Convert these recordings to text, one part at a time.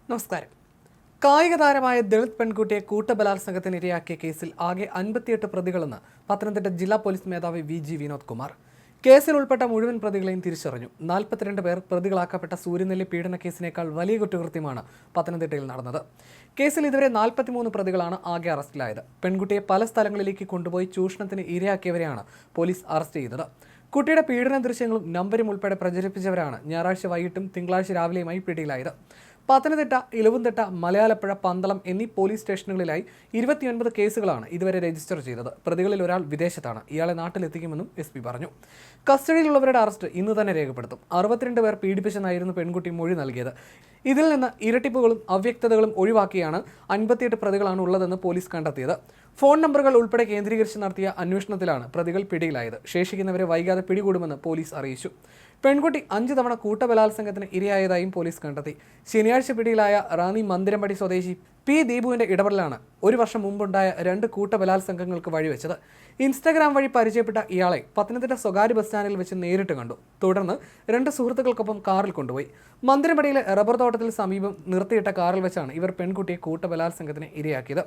നമസ്കാരം. കായിക താരമായ ദളിത് പെൺകുട്ടിയെ കൂട്ടബലാത്സംഗത്തിന് ഇരയാക്കിയ കേസിൽ ആകെ 58 പ്രതികളെന്ന് പത്തനംതിട്ട ജില്ലാ പോലീസ് മേധാവി VG വിനോദ് കുമാർ. കേസിൽ ഉൾപ്പെട്ട മുഴുവൻ പ്രതികളെയും തിരിച്ചറിഞ്ഞു. 42 പേർ പ്രതികളാക്കപ്പെട്ട സൂര്യനെല്ലി പീഡന കേസിനേക്കാൾ വലിയ കുറ്റകൃത്യമാണ് പത്തനംതിട്ടയിൽ നടന്നത്. കേസിൽ ഇതുവരെ 43 പ്രതികളാണ് ആകെ അറസ്റ്റിലായത്. പെൺകുട്ടിയെ പല സ്ഥലങ്ങളിലേക്ക് കൊണ്ടുപോയി ചൂഷണത്തിന് ഇരയാക്കിയവരെയാണ് പോലീസ് അറസ്റ്റ് ചെയ്തത്. കുട്ടിയുടെ പീഡന ദൃശ്യങ്ങളും നമ്പരും ഉൾപ്പെടെ പ്രചരിപ്പിച്ചവരാണ് ഞായറാഴ്ച വൈകിട്ടും തിങ്കളാഴ്ച രാവിലെയുമായി പിടിയിലായത്. പത്തനംതിട്ട, ഇലവുംതിട്ട, മലയാലപ്പുഴ, പന്തളം എന്നീ പോലീസ് സ്റ്റേഷനുകളിലായി 29 കേസുകളാണ് ഇതുവരെ രജിസ്റ്റർ ചെയ്തത്. പ്രതികളിൽ ഒരാൾ വിദേശത്താണ്. ഇയാളെ നാട്ടിലെത്തിക്കുമെന്നും SP പറഞ്ഞു. കസ്റ്റഡിയിലുള്ളവരുടെ അറസ്റ്റ് ഇന്ന് തന്നെ രേഖപ്പെടുത്തും. 62 പേർ പീഡിപ്പിച്ചെന്നായിരുന്നു പെൺകുട്ടി മൊഴി നൽകിയത്. ഇതിൽ നിന്ന് ഇരട്ടിപ്പുകളും അവ്യക്തതകളും ഒഴിവാക്കിയാണ് 58 പ്രതികളാണ് ഉള്ളതെന്ന് പോലീസ് കണ്ടെത്തിയത്. ഫോൺ നമ്പറുകൾ ഉൾപ്പെടെ കേന്ദ്രീകരിച്ച് നടത്തിയ അന്വേഷണത്തിലാണ് പ്രതികൾ പിടിയിലായത്. ശേഷിക്കുന്നവരെ വൈകാതെ പിടികൂടുമെന്ന് പോലീസ് അറിയിച്ചു. പെൺകുട്ടി 5 തവണ കൂട്ടബലാത്സംഗത്തിന് ഇരയായതായും പോലീസ് കണ്ടെത്തി. ശനിയാഴ്ച പിടിയിലായ റാന്നി മന്ദിരമ്പടി സ്വദേശി P. ദീപുവിന്റെ ഇടപെടലാണ് 1 വർഷം മുമ്പുണ്ടായ 2 കൂട്ടബലാത്സംഗങ്ങൾക്ക് വഴിവെച്ചത്. ഇൻസ്റ്റാഗ്രാം വഴി പരിചയപ്പെട്ട ഇയാളെ പത്തനംതിട്ട സ്വകാര്യ ബസ് സ്റ്റാൻഡിൽ വെച്ച് നേരിട്ട് കണ്ടു. തുടർന്ന് 2 സുഹൃത്തുക്കൾക്കൊപ്പം കാറിൽ കൊണ്ടുപോയി. മന്ദിരമ്പടിയിലെ റബ്ബർ തോട്ടത്തിൽ സമീപം നിർത്തിയിട്ട കാറിൽ വെച്ചാണ് ഇവർ പെൺകുട്ടിയെ കൂട്ടബലാത്സംഗത്തിന് ഇരയാക്കിയത്.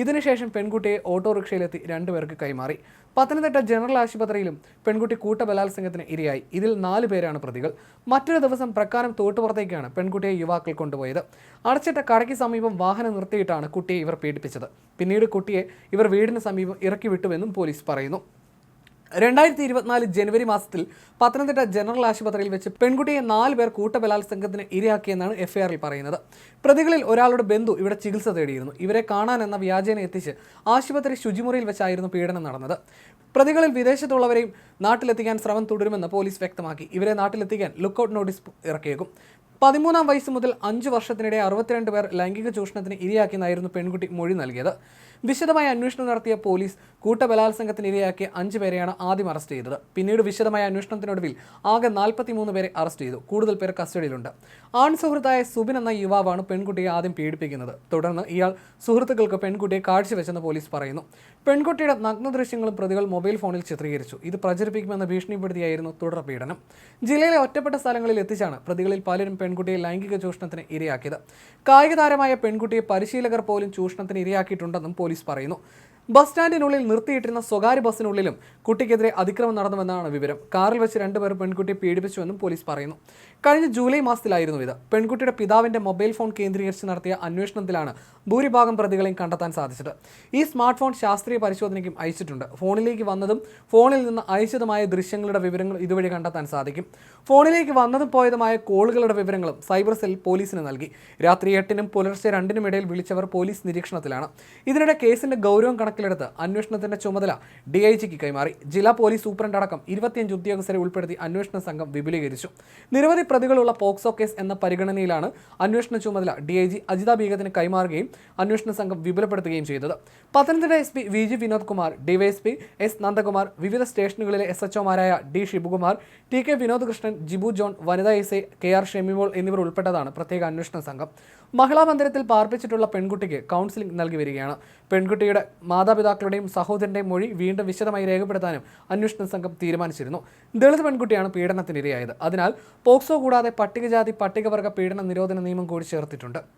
ഇതിനുശേഷം പെൺകുട്ടിയെ ഓട്ടോറിക്ഷയിലെത്തി 2 പേർക്ക് കൈമാറി. പത്തനംതിട്ട ജനറൽ ആശുപത്രിയിലും പെൺകുട്ടി കൂട്ടബലാത്സംഗത്തിന് ഇരയായി. ഇതിൽ 4 പേരാണ് പ്രതികൾ. മറ്റൊരു ദിവസം പ്രക്കാനം തോട്ടുപുറത്തേക്കാണ് പെൺകുട്ടിയെ യുവാക്കൾ കൊണ്ടുപോയത്. അടച്ചിട്ട കടയ്ക്ക് സമീപം വാഹനം നിർത്തിയിട്ടാണ് കുട്ടിയെ ഇവർ പീഡിപ്പിച്ചത്. പിന്നീട് കുട്ടിയെ ഇവർ വീടിന് സമീപം ഇറക്കി വിട്ടുവെന്നും പോലീസ് പറയുന്നു. 2024 ജനുവരി മാസത്തിൽ പത്തനംതിട്ട ജനറൽ ആശുപത്രിയിൽ വെച്ച് പെൺകുട്ടിയെ 4 പേർ കൂട്ടബലാത്സംഗത്തിന് ഇരയാക്കിയെന്നാണ് FIR-ൽ പറയുന്നത്. പ്രതികളിൽ ഒരാളുടെ ബന്ധു ഇവിടെ ചികിത്സ തേടിയിരുന്നു. ഇവരെ കാണാൻ എന്ന വ്യാജേന എത്തിച്ച് ആശുപത്രി ശുചിമുറിയിൽ വെച്ചായിരുന്നു പീഡനം നടന്നത്. പ്രതികളിൽ വിദേശത്തുള്ളവരെയും നാട്ടിലെത്തിക്കാൻ ശ്രമം തുടരുമെന്ന് പോലീസ് വ്യക്തമാക്കി. ഇവരെ നാട്ടിലെത്തിക്കാൻ ലുക്കൌട്ട് നോട്ടീസ് ഇറക്കിയേക്കും. 13-ാം വയസ്സ് മുതൽ 5 വർഷത്തിനിടെ 62 പേർ ലൈംഗിക ചൂഷണത്തിന് ഇരയാക്കിയെന്നായിരുന്നു പെൺകുട്ടി മൊഴി നൽകിയത്. വിശദമായ അന്വേഷണം നടത്തിയ പോലീസ് കൂട്ടബലാത്സംഗത്തിന് ഇരയാക്കിയ 5 പേരെയാണ് ആദ്യം അറസ്റ്റ് ചെയ്തത്. പിന്നീട് വിശദമായ അന്വേഷണത്തിനൊടുവിൽ ആകെ 43 പേരെ അറസ്റ്റ് ചെയ്തു. കൂടുതൽ പേർ കസ്റ്റഡിയിലുണ്ട്. ആൺ സുഹൃത്തായ സുബിൻ എന്ന യുവാവാണ് പെൺകുട്ടിയെ ആദ്യം പീഡിപ്പിക്കുന്നത്. തുടർന്ന് ഇയാൾ സുഹൃത്തുക്കൾക്ക് പെൺകുട്ടിയെ കാഴ്ചവെച്ചെന്ന് പോലീസ് പറയുന്നു. പെൺകുട്ടിയുടെ നഗ്ന ദൃശ്യങ്ങളും പ്രതികൾ മൊബൈൽ ഫോണിൽ ചിത്രീകരിച്ചു. ഇത് പ്രചരിപ്പിക്കുമെന്ന് ഭീഷണിപ്പെടുത്തിയായിരുന്നു തുടർ പീഡനം. ജില്ലയിലെ ഒറ്റപ്പെട്ട സ്ഥലങ്ങളിൽ എത്തിച്ചാണ് പ്രതികളിൽ പലരും പെൺകുട്ടിയെ ലൈംഗിക ചൂഷണത്തിന് ഇരയാക്കിയത്. കായിക താരമായ പെൺകുട്ടിയെ പരിശീലകർ പോലും ചൂഷണത്തിന് ഇരയാക്കിയിട്ടുണ്ടെന്നും പോലീസ് പറയുന്നു. ബസ് സ്റ്റാൻഡിനുള്ളിൽ നിർത്തിയിട്ടിരുന്ന സ്വകാര്യ ബസ്സിനുള്ളിലും കുട്ടിക്കെതിരെ അതിക്രമം നടന്നുവെന്നാണ് വിവരം. കാറിൽ വെച്ച് 2 പേർ പെൺകുട്ടിയെ പീഡിപ്പിച്ചുവെന്നും പോലീസ് പറയുന്നു. കഴിഞ്ഞ ജൂലൈ മാസത്തിലായിരുന്നു ഇത്. പെൺകുട്ടിയുടെ പിതാവിന്റെ മൊബൈൽ ഫോൺ കേന്ദ്രീകരിച്ച് നടത്തിയ അന്വേഷണത്തിലാണ് ഭൂരിഭാഗം പ്രതികളെയും കണ്ടെത്താൻ സാധിച്ചത്. ഈ സ്മാർട്ട് ഫോൺ ശാസ്ത്രീയ പരിശോധനയ്ക്കും അയച്ചിട്ടുണ്ട്. ഫോണിലേക്ക് വന്നതും ഫോണിൽ നിന്ന് അയച്ചതുമായ ദൃശ്യങ്ങളുടെ വിവരങ്ങൾ ഇതുവഴി കണ്ടെത്താൻ സാധിക്കും. ഫോണിലേക്ക് വന്നതും പോയതുമായ കോളുകളുടെ വിവരങ്ങളും സൈബർ സെൽ പോലീസിന് നൽകി. രാത്രി 8-നും പുലർച്ചെ 2-നും ഇടയിൽ വിളിച്ചവർ പോലീസ് നിരീക്ഷണത്തിലാണ്. ഇതിനിടെ കേസിന്റെ ഗൗരവം കണക്കിലെടുത്ത് അന്വേഷണത്തിന്റെ ചുമതല DIGക്ക് കൈമാറി. ജില്ലാ പോലീസ് സൂപ്രണ്ട് അടക്കം 25 ഉദ്യോഗസ്ഥരെ ഉൾപ്പെടുത്തി അന്വേഷണ സംഘം വിപുലീകരിച്ചു. നിരവധി പ്രതികളുള്ള പോക്സോ കേസ് എന്ന പരിഗണനയിലാണ് അന്വേഷണ ചുമതല DIG അജിത ബീഗത്തിന് കൈമാറുകയും അന്വേഷണ സംഘം വിപുലപ്പെടുത്തുകയും ചെയ്തത്. Pathanamthitta SP VG Vinod Kumar, DYSP S Nandakumar, വിവിധ സ്റ്റേഷനുകളിലെ SHOമാരായ D Sivakumar, TK Vinod Krishnan, Jibu John, വനിതാ SA KR ഷെമിമോൾ എന്നിവർ ഉൾപ്പെട്ടതാണ് പ്രത്യേക അന്വേഷണ സംഘം. മഹിളാ മന്ദിരത്തിൽ പാർപ്പിച്ചിട്ടുള്ള പെൺകുട്ടിക്ക് കൗൺസിലിംഗ് നൽകി വരികയാണ്. പെൺകുട്ടിയുടെ മാതാപിതാക്കളുടെയും സഹോദരന്റെയും മൊഴി വീണ്ടും വിശദമായി രേഖപ്പെടുത്താനും അന്വേഷണ സംഘം തീരുമാനിച്ചിരുന്നു. ദളിത് പെൺകുട്ടിയാണ് പീഡനത്തിനിരയായത്. അതിനാൽ പോക്സോ കൂടാതെ പട്ടികജാതി പട്ടികവർഗ പീഡന നിരോധന നിയമം കൂടി ചേർത്തിട്ടുണ്ട്.